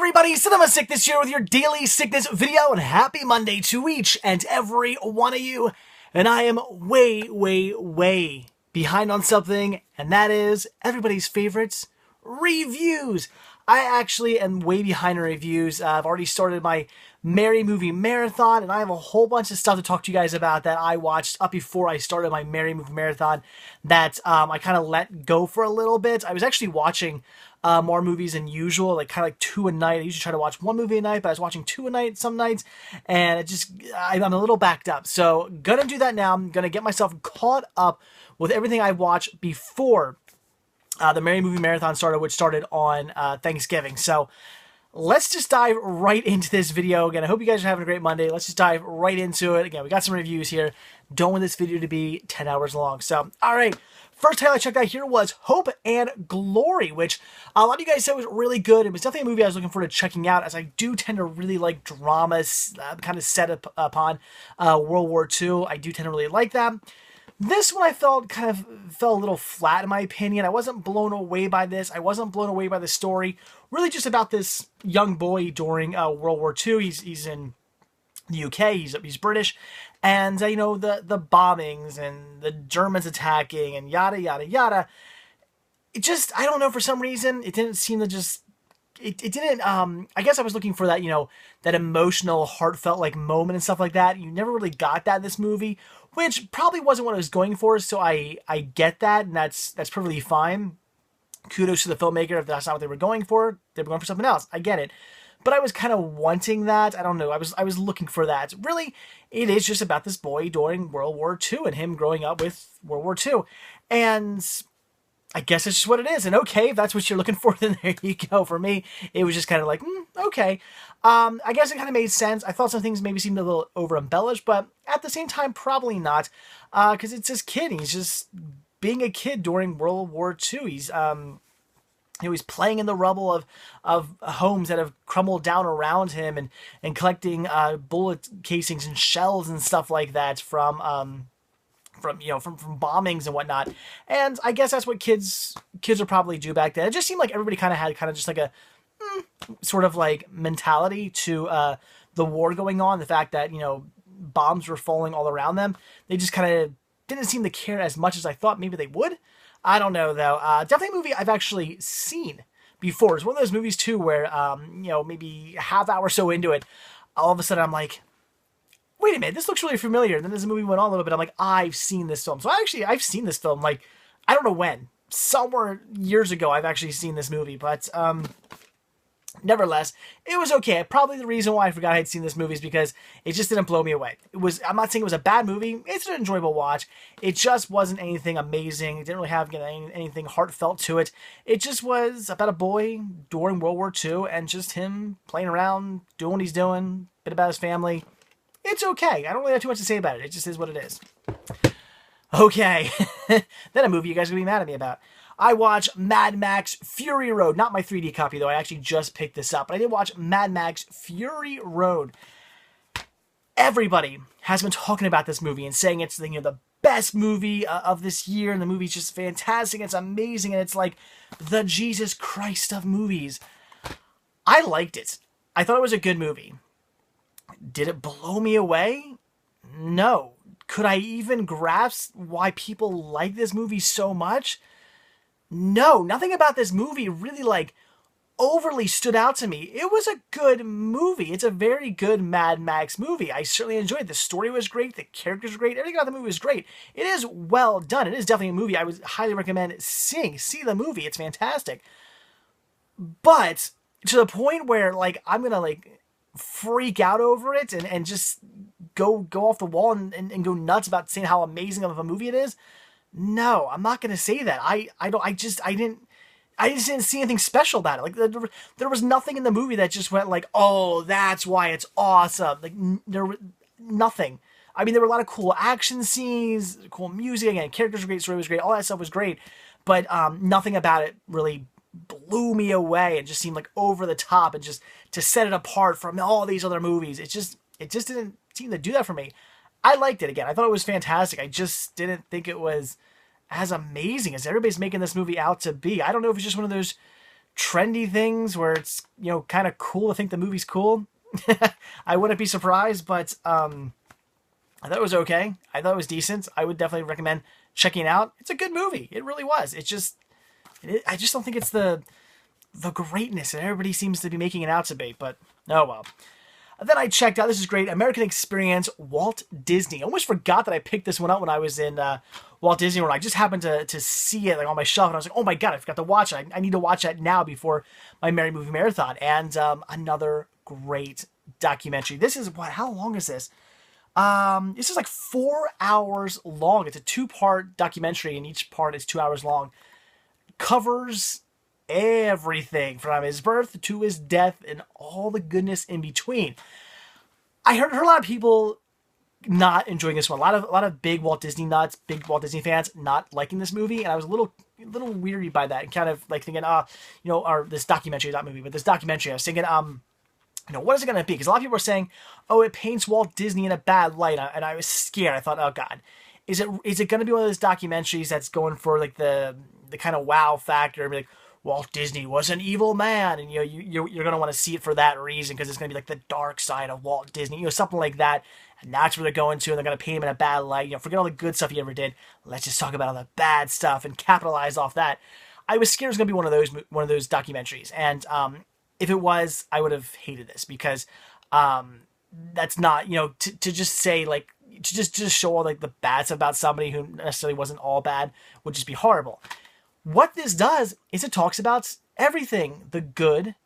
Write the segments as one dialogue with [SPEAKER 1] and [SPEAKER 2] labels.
[SPEAKER 1] everybody, Cinema Sickness here with your daily sickness video, and happy Monday to each and every one of you. And I am way behind on something, and that is everybody's favorites, reviews. I actually am way behind on reviews. I've already started my Merry Movie Marathon, and I have a whole bunch of stuff to talk to you guys about that I watched up before I started my Merry Movie Marathon that I kind of let go for a little bit. I was actually watching more movies than usual, like kind of like 2 a night. I usually try to watch 1 movie a night, but I was watching 2 a night some nights, and I'm a little backed up. So gonna do that now. I'm gonna get myself caught up with everything I watched before the Merry Movie Marathon started, which started on Thanksgiving. So let's just dive right into this video. Again, I hope you guys are having a great Monday. Let's just dive right into it. Again, we got some reviews here. Don't want this video to be 10 hours long. So, all right. First title I checked out here was Hope and Glory, which a lot of you guys said was really good. It was definitely a movie I was looking forward to checking out, as I do tend to really like dramas kind of set up upon World War II. I do tend to really like that. This one I felt kind of fell a little flat in my opinion. I wasn't blown away by this. I wasn't blown away by the story. Really just about this young boy during World War II. He's in the UK. He's British. And, you know, the bombings and the Germans attacking and yada, yada, yada. It just, I don't know, for some reason, it didn't seem to just... It didn't, I guess I was looking for that, you know, that emotional, heartfelt, like, moment and stuff like that. You never really got that in this movie, which probably wasn't what I was going for, so I get that, and that's perfectly fine. Kudos to the filmmaker if that's not what they were going for. They were going for something else. I get it. But I was kind of wanting that. I don't know. I was looking for that. Really, it is just about this boy during World War II and him growing up with World War II. And I guess it's just what it is. And okay, if that's what you're looking for, then there you go. For me, it was just kind of like, okay. I guess it kind of made sense. I thought some things maybe seemed a little over-embellished, but at the same time, probably not. Because it's this kid. He's just being a kid during World War II. He's playing in the rubble of homes that have crumbled down around him and collecting bullet casings and shells and stuff like that from bombings and whatnot. And I guess that's what kids would probably do back then. It just seemed like everybody kind of had just like a sort of like mentality to the war going on. The fact that, you know, bombs were falling all around them. They just kind of didn't seem to care as much as I thought maybe they would. I don't know, though. Definitely a movie I've actually seen before. It's one of those movies, too, where, you know, maybe a half hour or so into it, all of a sudden I'm like, wait a minute, this looks really familiar. And then as the movie went on a little bit, I'm like, I've seen this film. So I've seen this film, like, I don't know when. Somewhere years ago, I've actually seen this movie. But, nevertheless, it was okay. Probably the reason why I forgot I had seen this movie is because it just didn't blow me away. I'm not saying it was a bad movie. It's an enjoyable watch. It just wasn't anything amazing. It didn't really have anything heartfelt to it. It just was about a boy during World War II and just him playing around, doing what he's doing, a bit about his family. It's okay. I don't really have too much to say about it. It just is what it is. Okay. Then a movie you guys are going to be mad at me about. I watched Mad Max Fury Road. Not my 3D copy, though. I actually just picked this up. But I did watch Mad Max Fury Road. Everybody has been talking about this movie and saying it's the best movie of this year. And the movie's just fantastic. It's amazing. And it's like the Jesus Christ of movies. I liked it. I thought it was a good movie. Did it blow me away? No. Could I even grasp why people like this movie so much? No, nothing about this movie really, like, overly stood out to me. It was a good movie. It's a very good Mad Max movie. I certainly enjoyed it. The story was great. The characters were great. Everything about the movie was great. It is well done. It is definitely a movie I would highly recommend seeing. See the movie. It's fantastic. But to the point where, like, I'm going to, like, freak out over it and just go off the wall and go nuts about saying how amazing of a movie it is. No, I'm not going to say that. I just didn't see anything special about it. Like, there was nothing in the movie that just went like, oh, that's why it's awesome. Like, there was nothing. I mean, there were a lot of cool action scenes, cool music, again, characters were great, story was great, all that stuff was great, but nothing about it really blew me away and just seemed like over the top and just to set it apart from all these other movies. It just didn't seem to do that for me. I liked it again. I thought it was fantastic. I just didn't think it was as amazing as everybody's making this movie out to be. I don't know if it's just one of those trendy things where it's, you know, kind of cool to think the movie's cool. I wouldn't be surprised, but I thought it was okay. I thought it was decent. I would definitely recommend checking it out. It's a good movie. It really was. I just don't think it's the greatness that everybody seems to be making it out to be, but oh well. Then I checked out, this is great, American Experience, Walt Disney. I almost forgot that I picked this one up when I was in Walt Disney World. I just happened to see it like on my shelf, and I was like, oh my god, I forgot to watch it. I need to watch that now before my Merry Movie Marathon. And another great documentary. This is, how long is this? This is like 4 hours long. It's a 2-part documentary, and each part is 2 hours long. Covers everything from his birth to his death and all the goodness in between. I heard a lot of people not enjoying this one. A lot of big Walt Disney nuts, big Walt Disney fans not liking this movie, and I was a little weary by that, and kind of like thinking, you know, or this documentary, not movie, but this documentary. I was thinking, you know, what is it going to be? Because a lot of people are saying, oh, it paints Walt Disney in a bad light, and I was scared. I thought, oh god, is it going to be one of those documentaries that's going for like the kind of wow factor, and be like, Walt Disney was an evil man, and you know you're gonna want to see it for that reason, because it's gonna be like the dark side of Walt Disney, you know, something like that, and that's where they're going to, and they're gonna paint him in a bad light. You know, forget all the good stuff he ever did. Let's just talk about all the bad stuff and capitalize off that. I was scared it was gonna be one of those documentaries, and if it was, I would have hated this, because that's not, you know, to just say like to just show all like the bad stuff about somebody who necessarily wasn't all bad would just be horrible. What this does is it talks about everything, the good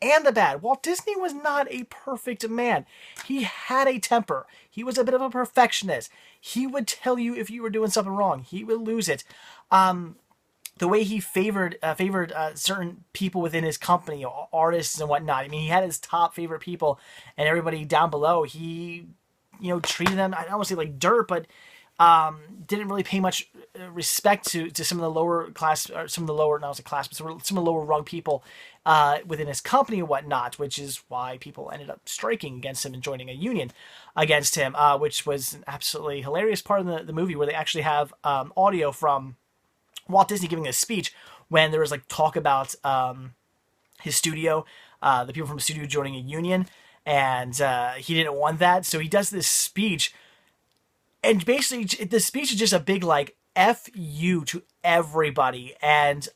[SPEAKER 1] and the bad. Walt Disney was not a perfect man. He had a temper. He was a bit of a perfectionist. He would tell you if you were doing something wrong. He would lose it. The way he favored certain people within his company, you know, artists and whatnot. I mean, he had his top favorite people, and everybody down below, he, you know, treated them, I don't want to say like dirt, but didn't really pay much respect to some of the lower class, or some of the lower, not as a class, but some of the lower rung people within his company and whatnot, which is why people ended up striking against him and joining a union against him, which was an absolutely hilarious part of the movie, where they actually have audio from Walt Disney giving a speech when there was like talk about his studio, the people from the studio joining a union, and he didn't want that, so he does this speech. And basically, the speech is just a big, like, F you to everybody. And,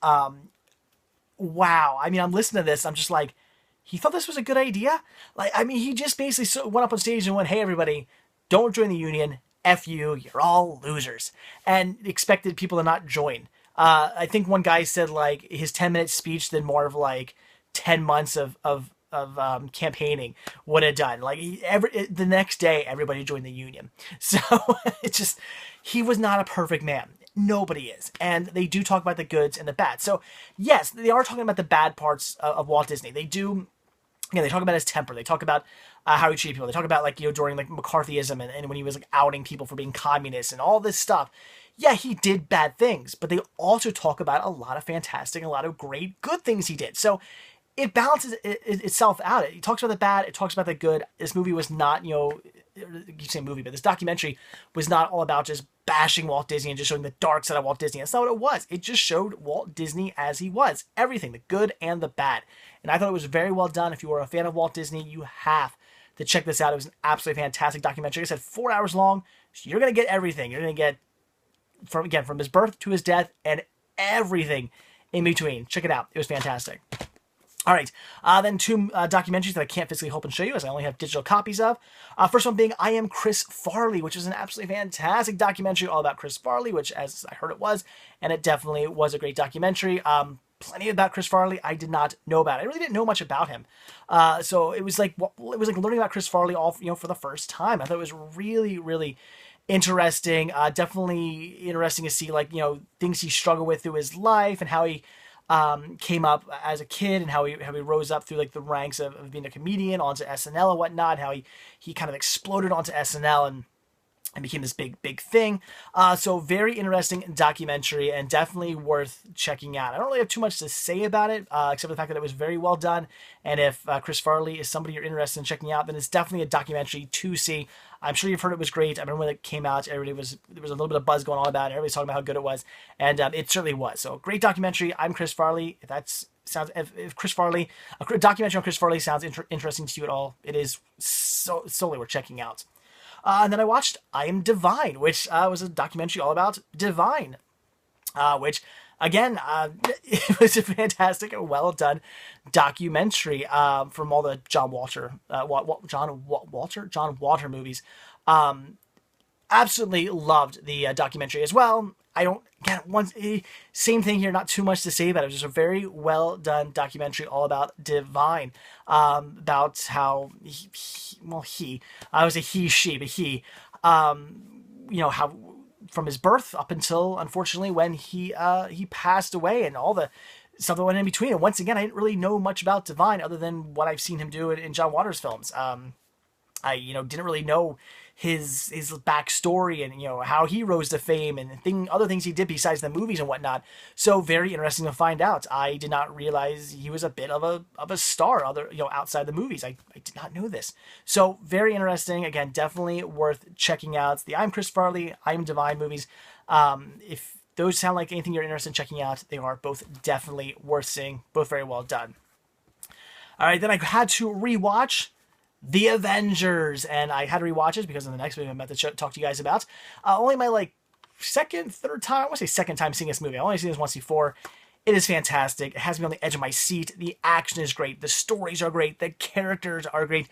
[SPEAKER 1] wow. I mean, I'm listening to this. I'm just like, he thought this was a good idea? Like, I mean, he just basically went up on stage and went, hey, everybody, don't join the union. F you. You're all losers. And expected people to not join. I think one guy said, like, his 10-minute speech did more of, like, 10 months of campaigning would have done. Like, the next day, everybody joined the union. So it's just, he was not a perfect man. Nobody is. And they do talk about the goods and the bad. So yes, they are talking about the bad parts of Walt Disney. They do, again, they talk about his temper. They talk about how he treated people. They talk about, like, you know, during like McCarthyism and when he was like outing people for being communists and all this stuff. Yeah, he did bad things, but they also talk about a lot of fantastic, a lot of great good things he did. So it balances itself out. It talks about the bad, it talks about the good. This movie was not, you know, you say movie, but this documentary was not all about just bashing Walt Disney and just showing the dark side of Walt Disney. That's not what it was. It just showed Walt Disney as he was. Everything, the good and the bad. And I thought it was very well done. If you were a fan of Walt Disney, you have to check this out. It was an absolutely fantastic documentary. Like I said, 4 hours long. So you're going to get everything. You're going to get, from his birth to his death and everything in between. Check it out. It was fantastic. All right, then two documentaries that I can't physically hope and show you, as I only have digital copies of. First one being I Am Chris Farley, which is an absolutely fantastic documentary all about Chris Farley, which, as I heard, it was, and it definitely was a great documentary. Plenty about Chris Farley I did not know about. I really didn't know much about him, so it was like learning about Chris Farley all, you know, for the first time. I thought it was really, really interesting. Definitely interesting to see, like, you know, things he struggled with through his life and how he came up as a kid, and how he rose up through like the ranks of being a comedian onto SNL and whatnot, how he kind of exploded onto SNL, and and became this big thing. So very interesting documentary and definitely worth checking out. I don't really have too much to say about it, except for the fact that it was very well done. And if Chris Farley is somebody you're interested in checking out, then it's definitely a documentary to see. I'm sure you've heard it was great. I remember when it came out, there was a little bit of buzz going on about it. Everybody's talking about how good it was, and it certainly was. So great documentary. I'm Chris Farley. If Chris Farley, a documentary on Chris Farley sounds interesting to you at all, it is solely worth checking out. And then I watched I Am Divine, which was a documentary all about Divine, which, again, it was a fantastic and well-done documentary from all the John Walter movies. Absolutely loved the documentary as well. Same thing here, not too much to say about it. It was just a very well done documentary all about Divine, about how I was a he, how from his birth up until, unfortunately, when he passed away, and all the stuff that went in between. And once again, I didn't really know much about Divine other than what I've seen him do in John Waters films. I didn't really know his backstory and how he rose to fame and other things he did besides the movies and whatnot. So very interesting to find out. I did not realize he was a bit of a star outside the movies. I did not know this. So very interesting. Again, definitely worth checking out. The I'm Chris Farley, I Am Divine movies. If those sound like anything you're interested in checking out, they are both definitely worth seeing. Both very well done. All right, then I had to rewatch The Avengers, and I had to rewatch it because in the next movie I'm about to talk to you guys about. Only my third time, I want to say second time seeing this movie. I only seen this once before. It is fantastic. It has me on the edge of my seat. The action is great. The stories are great. The characters are great.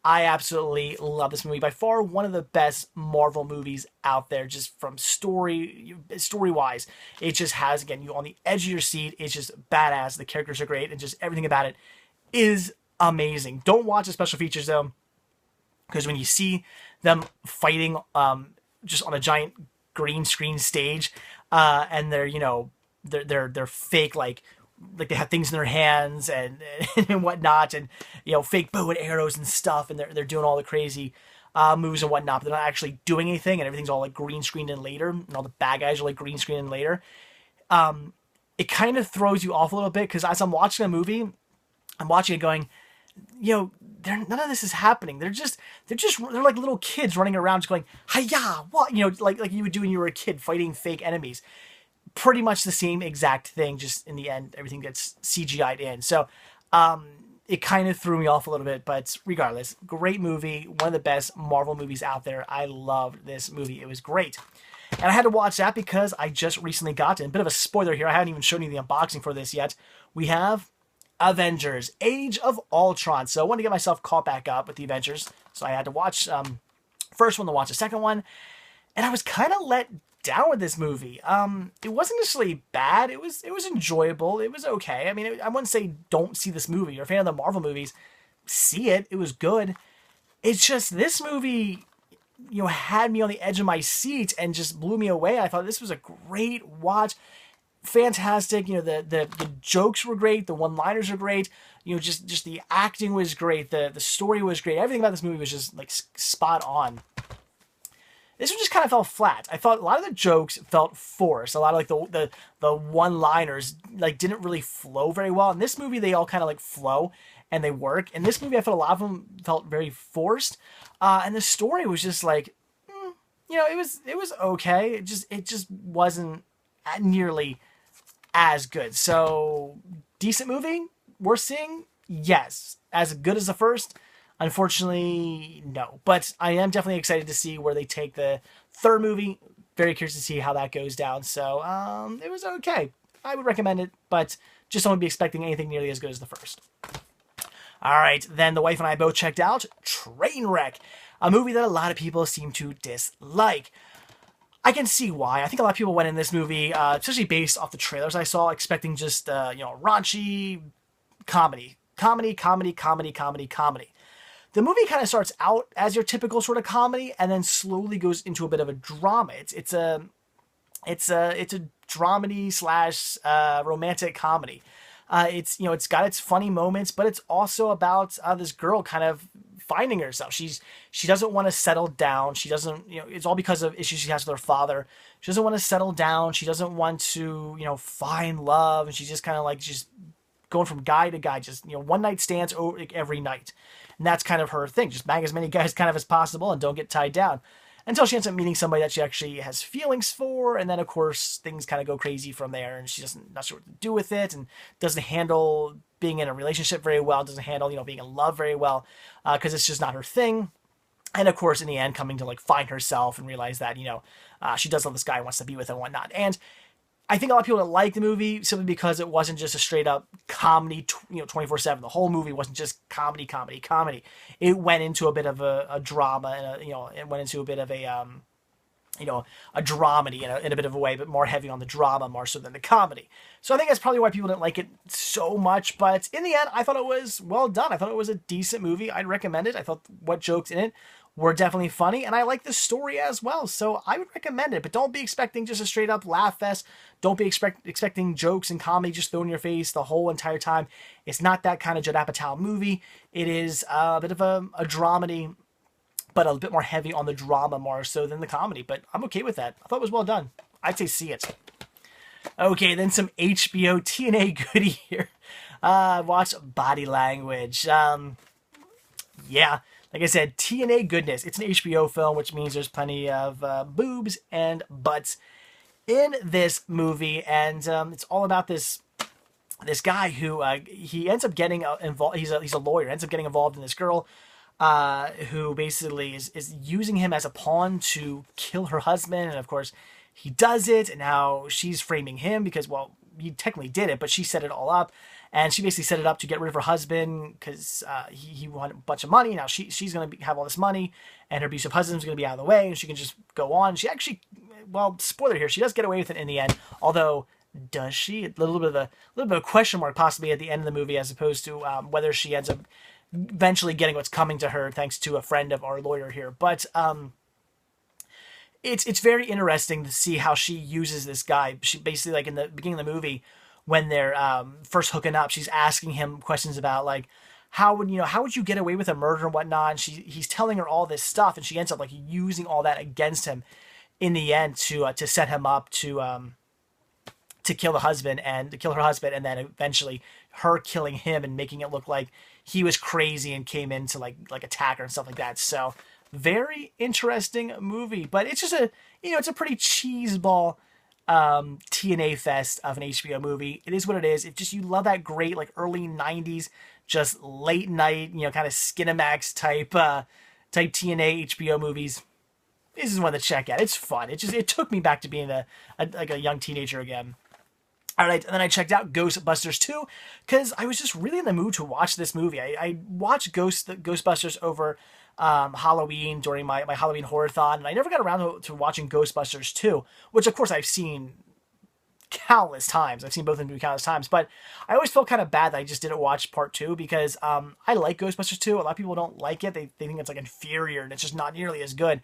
[SPEAKER 1] I absolutely love this movie. By far one of the best Marvel movies out there, just from story-wise. It just has, again, you on the edge of your seat. It's just badass. The characters are great, and just everything about it is amazing. Don't watch the special features though, because when you see them fighting just on a giant green screen stage, and they're fake, like they have things in their hands and and whatnot, and fake bow and arrows and stuff, and they're doing all the crazy moves and whatnot, but they're not actually doing anything, and everything's all like green screened in later, and all the bad guys are like green screened in later. It kind of throws you off a little bit, because as I'm watching a movie, I'm watching it going, none of this is happening. They're like little kids running around just going, hi-ya, what? Like you would do when you were a kid fighting fake enemies. Pretty much the same exact thing, just in the end, everything gets CGI'd in. So, it kind of threw me off a little bit, but regardless, great movie. One of the best Marvel movies out there. I loved this movie. It was great. And I had to watch that because I just recently got it. A bit of a spoiler here. I haven't even shown you the unboxing for this yet. We have Avengers, Age of Ultron. So I wanted to get myself caught back up with the Avengers. So I had to watch first one to watch the second one. And I was kind of let down with this movie. It wasn't necessarily bad. It was enjoyable. It was okay. I mean, I wouldn't say don't see this movie. You're a fan of the Marvel movies, see it. It was good. It's just this movie, had me on the edge of my seat and just blew me away. I thought this was a great watch. Fantastic. The jokes were great. The one-liners are great. Just the acting was great. The story was great. Everything about this movie was just like spot on. This one just kind of fell flat. I thought a lot of the jokes felt forced. A lot of like the one-liners like didn't really flow very well. In this movie, they all kind of like flow and they work. In this movie, I felt a lot of them felt very forced. And the story was just like, it was okay. It just wasn't nearly as good. So, decent movie? Worth seeing? Yes. As good as the first? Unfortunately, no. But I am definitely excited to see where they take the third movie. Very curious to see how that goes down. So, it was okay. I would recommend it, but just don't be expecting anything nearly as good as the first. All right, then the wife and I both checked out Trainwreck, a movie that a lot of people seem to dislike. I can see why. I think a lot of people went in this movie, especially based off the trailers I saw, expecting just, raunchy comedy. Comedy. The movie kind of starts out as your typical sort of comedy, and then slowly goes into a bit of a drama. It's a dramedy slash romantic comedy. It's got its funny moments, but it's also about this girl kind of finding herself. She doesn't want to settle down. She doesn't, it's all because of issues she has with her father. She doesn't want to settle down. She doesn't want to, find love. And she's just kind of like just going from guy to guy, just, one night stands every night. And that's kind of her thing. Just bang as many guys kind of as possible and don't get tied down. Until she ends up meeting somebody that she actually has feelings for, and then of course things kind of go crazy from there, and she doesn't not sure what to do with it, and doesn't handle being in a relationship very well, doesn't handle being in love very well, because it's just not her thing. And of course, in the end, coming to like find herself and realize that she does love this guy, wants to be with him, and whatnot. And I think a lot of people don't like the movie simply because it wasn't just a straight up comedy, 24/7. The whole movie wasn't just comedy. It went into a bit of a drama, and it went into a bit of a a dramedy in a bit of a way, but more heavy on the drama more so than the comedy. So I think that's probably why people didn't like it so much. But in the end, I thought it was well done. I thought it was a decent movie. I'd recommend it. I thought what jokes in it were definitely funny, and I like the story as well. So I would recommend it, but don't be expecting just a straight up laugh fest. Don't be expecting jokes and comedy just thrown in your face the whole entire time. It's not that kind of Judd Apatow movie. It is a bit of a dramedy, but a bit more heavy on the drama more so than the comedy. But I'm okay with that. I thought it was well done. I'd say see it. Okay, then some HBO TNA goodie here. Watch Body Language. Yeah. Like I said, TNA goodness. It's an HBO film, which means there's plenty of boobs and butts in this movie, and it's all about this guy who he ends up getting involved. He's a lawyer. Ends up getting involved in this girl who basically is using him as a pawn to kill her husband, and of course he does it. And now she's framing him because, well, he technically did it, but she set it all up. And she basically set it up to get rid of her husband because he wanted a bunch of money. Now she's going to have all this money, and her abusive husband's going to be out of the way, and she can just go on. She actually, well, spoiler here, she does get away with it in the end. Although, does she? A little bit of a question mark possibly at the end of the movie, as opposed to whether she ends up eventually getting what's coming to her thanks to a friend of our lawyer here. But it's very interesting to see how she uses this guy. She basically, like in the beginning of the movie, when they're first hooking up, she's asking him questions about like how would you get away with a murder and whatnot. And he's telling her all this stuff, and she ends up like using all that against him in the end to set him up to kill her husband, and then eventually her killing him and making it look like he was crazy and came in to like attack her and stuff like that. So very interesting movie, but it's just it's a pretty cheeseball TNA fest of an HBO movie. It is what it is. If just you love that great like early 90s just late night kind of Skinamax type TNA HBO movies, this is one to check out. It's fun. It took me back to being a young teenager again. All right, and then I checked out Ghostbusters 2 because I was just really in the mood to watch this movie. I watched Ghostbusters over Halloween during my Halloween horror-thon, and I never got around to watching Ghostbusters 2, which of course I've seen countless times. I've seen both of them countless times, but I always felt kind of bad that I just didn't watch part 2 because I like Ghostbusters 2. A lot of people don't like it. They think it's like inferior and it's just not nearly as good.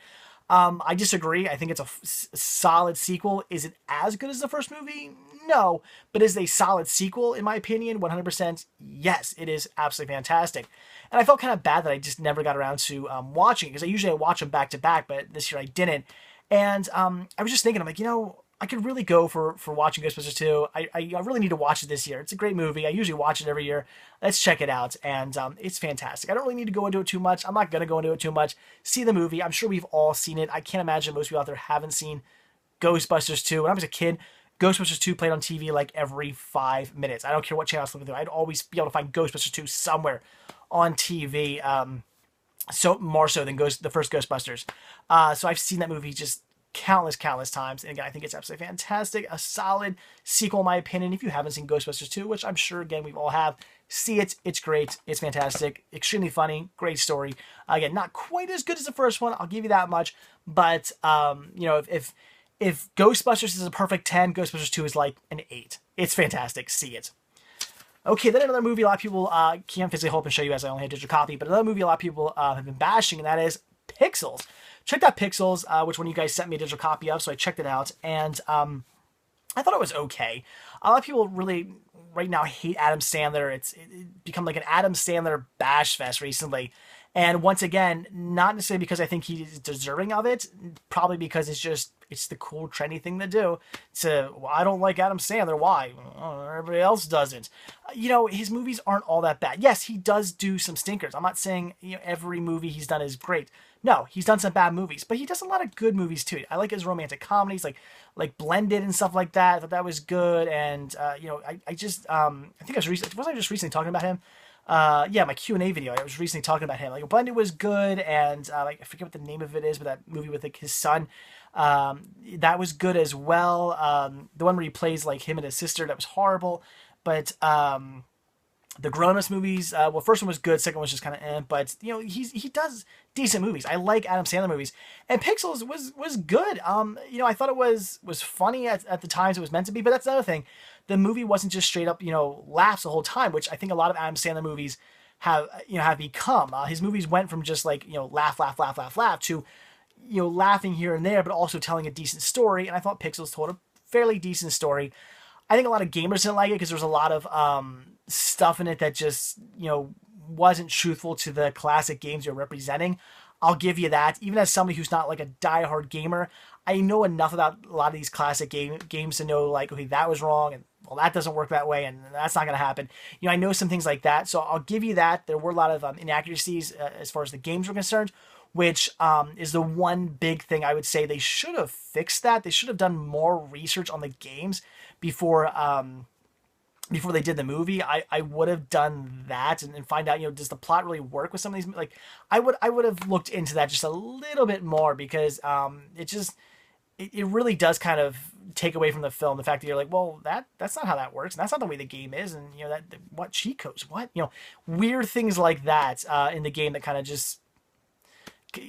[SPEAKER 1] I disagree. I think it's a solid sequel. Is it as good as the first movie? No, but is it a solid sequel in my opinion? 100% yes, it is absolutely fantastic. And I felt kind of bad that I just never got around to watching it because I watch them back to back, but this year I didn't. And I was just thinking, I'm like, I could really go for watching Ghostbusters 2. I really need to watch it this year. It's a great movie. I usually watch it every year. Let's check it out. And it's fantastic. I don't really need to go into it too much. I'm not going to go into it too much. See the movie. I'm sure we've all seen it. I can't imagine most people out there haven't seen Ghostbusters 2. When I was a kid, Ghostbusters 2 played on TV like every 5 minutes. I don't care what channel I was flipping through. I'd always be able to find Ghostbusters 2 somewhere on TV. So more so than the first Ghostbusters. So I've seen that movie just countless times, and again, I think it's absolutely fantastic. A solid sequel in my opinion. If you haven't seen Ghostbusters 2, which I'm sure again we all have, see it. It's great. It's fantastic. Extremely funny. Great story. Again, not quite as good as the first one, I'll give you that much, but if Ghostbusters is a perfect 10, Ghostbusters 2 is like an 8. It's fantastic. See it. Okay, then another movie a lot of people can't physically hold up and show you as I only have digital copy, but another movie a lot of people have been bashing, and that is Pixels. Checked out Pixels, which one of you guys sent me a digital copy of, so I checked it out, and I thought it was okay. A lot of people really, right now, hate Adam Sandler. It's become like an Adam Sandler bash fest recently, And once again, not necessarily because I think he's deserving of it, probably because it's the cool, trendy thing to do. Well, I don't like Adam Sandler. Why? Oh, everybody else doesn't. His movies aren't all that bad. Yes, he does do some stinkers. I'm not saying every movie he's done is great. No, he's done some bad movies, but he does a lot of good movies too. I like his romantic comedies, like Blended and stuff like that. I thought that was good. And I think wasn't I just recently talking about him? My Q&A video, I was recently talking about him. Like, Blended was good, and I forget what the name of it is, but that movie with his son, that was good as well. The one where he plays like him and his sister, that was horrible. But the Grown-ups movies, first one was good, second one was just kind of but he does decent movies. I like Adam Sandler movies, and Pixels was good. I thought it was funny at the times it was meant to be, but that's another thing. The movie wasn't just straight up laughs the whole time, which I think a lot of Adam Sandler movies have become. His movies went from just like laugh to laughing here and there, but also telling a decent story. And I thought Pixels told a fairly decent story. I think a lot of gamers didn't like it because there was a lot of stuff in it that just wasn't truthful to the classic games you're representing. I'll give you that. Even as somebody who's not like a diehard gamer, I know enough about a lot of these classic games to know like, okay, that was wrong, and well, that doesn't work that way, and that's not going to happen. I know some things like that, so I'll give you that. There were a lot of inaccuracies as far as the games were concerned, which is the one big thing I would say they should have fixed that. They should have done more research on the games before they did the movie. I would have done that and find out, does the plot really work with some of these? Like, I would have looked into that just a little bit more, because it really does kind of take away from the film, the fact that you're like, well, that's not how that works, and that's not the way the game is, and what cheat codes, what weird things like that in the game that kind of just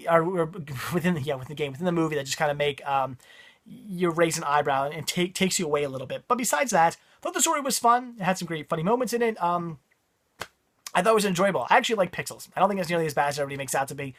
[SPEAKER 1] are within the movie that just kind of make you raise an eyebrow and takes you away a little bit. But besides that, I thought the story was fun. It had some great funny moments in it. I thought it was enjoyable. I actually like Pixels. I don't think it's nearly as bad as everybody makes out to be.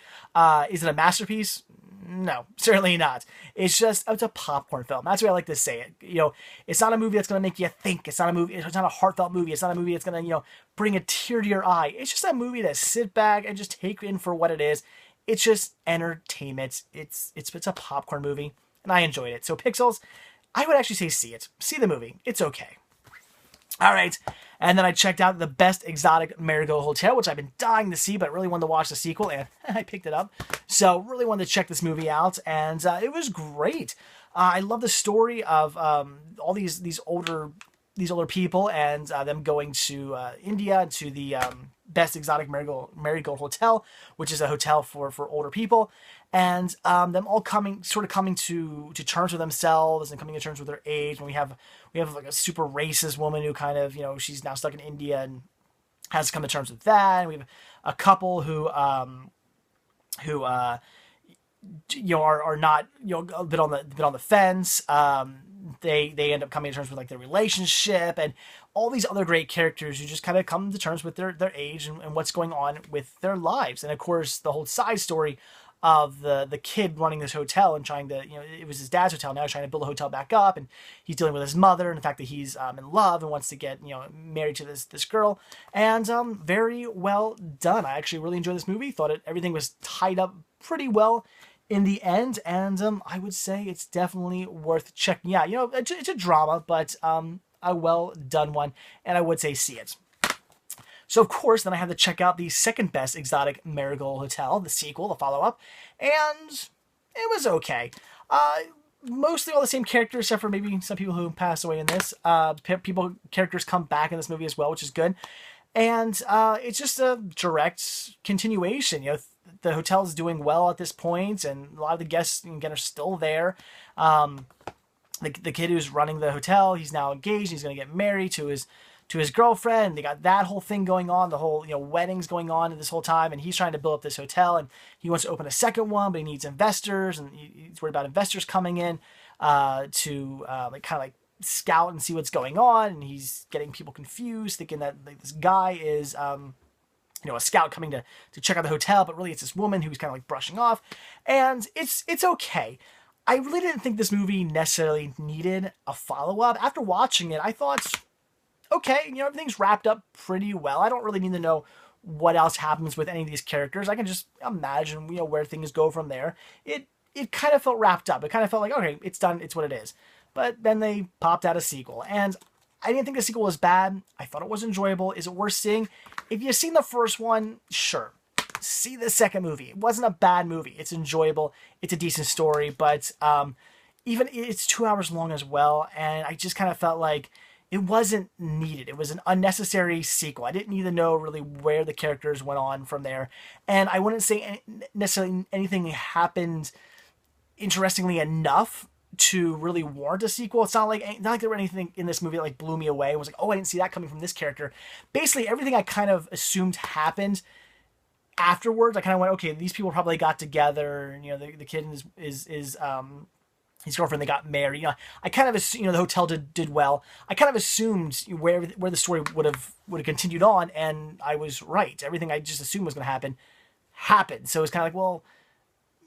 [SPEAKER 1] Is it a masterpiece? No, certainly not. It's a popcorn film. That's what I like to say it. It's not a movie that's going to make you think. It's not a heartfelt movie. It's not a movie that's going to, bring a tear to your eye. It's just a movie to sit back and just take in for what it is. It's just entertainment. It's a popcorn movie, and I enjoyed it. So Pixels, I would actually say see it. See the movie. It's okay. All right. And then I checked out The Best Exotic Marigold Hotel, which I've been dying to see, but really wanted to watch the sequel, and I picked it up. So really wanted to check this movie out, and it was great. I love the story of all these older people and them going to India, to the Best Exotic Marigold Hotel, which is a hotel for older people, and them all coming to terms with themselves and coming to terms with their age. And we have like a super racist woman who kind of she's now stuck in India and has to come to terms with that. And we have a couple who are not a bit on the fence. They end up coming to terms with like their relationship, and all these other great characters who just kind of come to terms with their age and what's going on with their lives. And of course, the whole side story of the kid running this hotel and trying to, it was his dad's hotel, now he's trying to build a hotel back up, and he's dealing with his mother and the fact that he's in love and wants to get married to this girl. And very well done. I actually really enjoyed this movie. Thought everything was tied up pretty well in the end, and I would say it's definitely worth checking out. It's a drama, but a well done one, and I would say see it. So of course, then I had to check out the second Best Exotic Marigold Hotel, the sequel, the follow-up, and it was okay. Mostly all the same characters, except for maybe some people who passed away in this. Characters come back in this movie as well, which is good. And it's just a direct continuation. The hotel is doing well at this point, and a lot of the guests again are still there. The kid who's running the hotel, he's now engaged. He's going to get married to his girlfriend. They got that whole thing going on, the whole weddings going on this whole time, and he's trying to build up this hotel, and he wants to open a second one, but he needs investors, and he's worried about investors coming in to scout and see what's going on, and he's getting people confused, thinking that this guy is a scout coming to check out the hotel, but really it's this woman who's kind of like brushing off, and it's okay. I really didn't think this movie necessarily needed a follow-up. After watching it, I thought, okay, everything's wrapped up pretty well. I don't really need to know what else happens with any of these characters. I can just imagine, where things go from there. It kind of felt wrapped up. It kind of felt like, okay, it's done. It's what it is. But then they popped out a sequel, and I didn't think the sequel was bad. I thought it was enjoyable. Is it worth seeing? If you've seen the first one, sure. See the second movie. It wasn't a bad movie. It's enjoyable. It's a decent story, but even it's 2 hours long as well, and I just kind of felt like it wasn't needed. It was an unnecessary sequel. I didn't need to know really where the characters went on from there, and I wouldn't say necessarily anything happened interestingly enough to really warrant a sequel. It's not like there were anything in this movie that like blew me away. It was like, oh, I didn't see that coming from this character. Basically, everything I kind of assumed happened afterwards. I kind of went, okay, these people probably got together, and the kid and his girlfriend, they got married. I kind of assumed, the hotel did well. I kind of assumed where the story would have continued on, and I was right. Everything I just assumed was going to happen happened. So it's kind of like, well,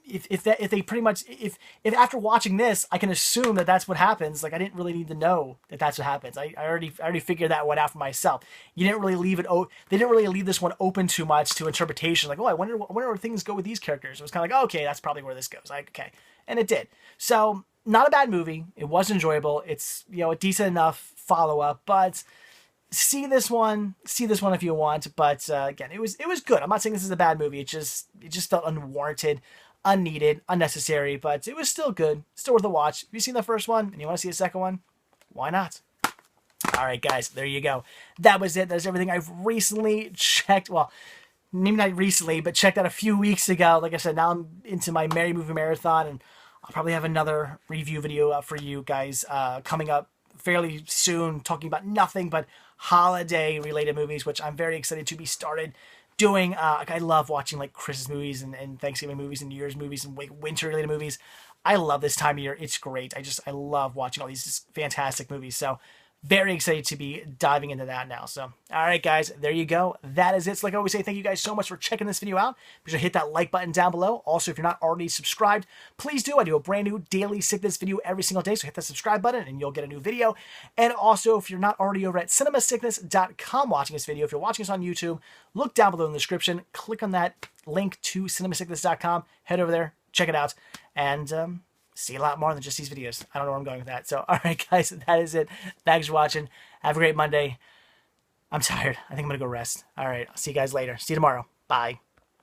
[SPEAKER 1] if they pretty much, if after watching this I can assume that that's what happens, like I didn't really need to know that that's what happens. I already figured that one out for myself. You didn't really leave it. They didn't really leave this one open too much to interpretation. Like, oh, I wonder where things go with these characters. It was kind of like, oh, okay, that's probably where this goes. Like, okay, and it did. So not a bad movie. It was enjoyable. It's a decent enough follow up, but see this one if you want. But again, it was good. I'm not saying this is a bad movie. It just felt unwarranted, unneeded, unnecessary, but it was still good, still worth a watch. If you've seen the first one and you want to see a second one, why not? All right, guys, there you go. That was it. That's everything I've recently checked. Well, maybe not recently, but checked out a few weeks ago. Like I said, now I'm into my Merry Movie Marathon, and I'll probably have another review video up for you guys coming up fairly soon, talking about nothing but holiday-related movies, which I'm very excited to be started doing. I love watching like Christmas movies and Thanksgiving movies and New Year's movies and like winter related movies. I love this time of year. It's great. I love watching all these just fantastic movies. So very excited to be diving into that now. So, all right, guys, there you go. That is it. So like I always say, thank you guys so much for checking this video out. Be sure to hit that like button down below. Also, if you're not already subscribed, please do. I do a brand new daily sickness video every single day. So hit that subscribe button and you'll get a new video. And also, if you're not already over at cinemasickness.com watching this video, if you're watching us on YouTube, look down below in the description. Click on that link to cinemasickness.com. Head over there, check it out, and see a lot more than just these videos. I don't know where I'm going with that. So, all right, guys, that is it. Thanks for watching. Have a great Monday. I'm tired. I think I'm going to go rest. All right, I'll see you guys later. See you tomorrow. Bye.